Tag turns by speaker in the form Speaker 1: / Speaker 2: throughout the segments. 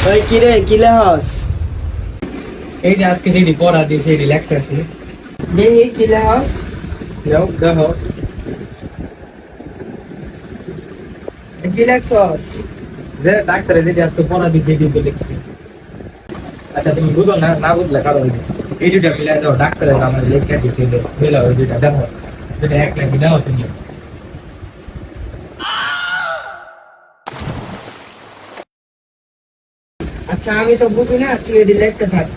Speaker 1: ওই কি রে কি লেহস?
Speaker 2: এই যে আজকে যেটি পড়া দিয়েছে এটি লেখতেছি।
Speaker 1: দেখি কি লেহস?
Speaker 2: যাও দেখো।
Speaker 1: কি লেখছস?
Speaker 2: যে ডাক্তারে যেটি আজকে পড়া দিয়েছে এটি তো লিখছি। আচ্ছা তুমি বুঝো না, না বুঝলে কারণ এই দুটা মিলাই দাও, ডাক্তারের আমার লেখতেছি সেটা মিলাও, এই দুটা দেখো, যেটা এক লাখি দাও তুমি।
Speaker 1: আচ্ছা আমি তো বুঝি না, তুই এটি লিখতে থাক।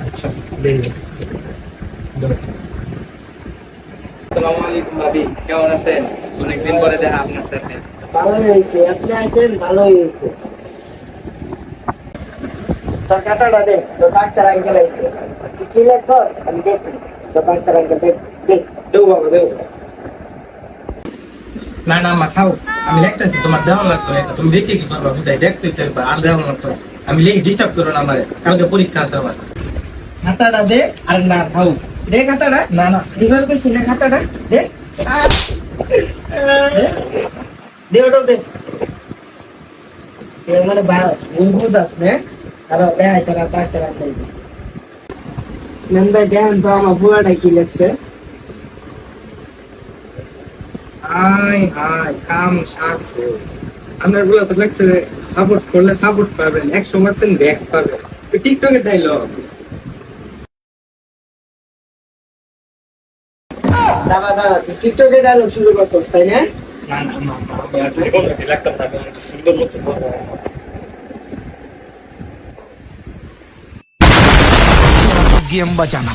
Speaker 2: আচ্ছা দেখি। আসসালামু আলাইকুম ভাবি, কেমন আছেন? অনেকদিন পরে দেখা আপনার সাথে।
Speaker 1: ভালোই হয়েছে, আপনি আছেন ভালোই হয়েছে। তোর খাতাটা দে, তোর ডাক্তার আঙ্কেল আইছে। তুই কি লেখছস আমি দেখি। তোর ডাক্তার আঙ্কেল দেখ দেখ।
Speaker 2: দেও বাবা দেও। না না মা খাও, আমি লিখতেছি, তোমার দেওয়া লাগতো এটা, তুমি দেখে কি পারবা বুঝাই, দেখতে চাইবা আর দেওয়া লাগতো। আমি লিখে ডিস্টার্ব করো না আমারে, কালকে পরীক্ষা আছে আমার।
Speaker 1: খাতাটা দে।
Speaker 2: আর না খাও।
Speaker 1: দে খাতাটা।
Speaker 2: না না
Speaker 1: দিবার কইছি না খাতাটা দে। আহ! দে। দে ওটা দে। তুই মানে ভুল বুঝাস না? আরো দেখাই তোরা ডাক্তার আঙ্কেল। নন্দাই দেখেন তো আমার বুয়াটা কি লেখছে।
Speaker 2: হাই হাই কাম সারছে। আপনার বলে তো লাগছে সাপোর্ট করলে সাপোর্ট পাবেন, 100% ব্যাক পাবেন। টিকটকের ডায়লগ।
Speaker 1: দাঁড়া দাঁড়া, তুই টিকটকে ডায়লগ শুরু করছিস তাই না?
Speaker 2: না না না না, আমি আর জীবনে লাগতাম না, আমি সুন্দর মতো বলবো।
Speaker 3: गेम बचाना।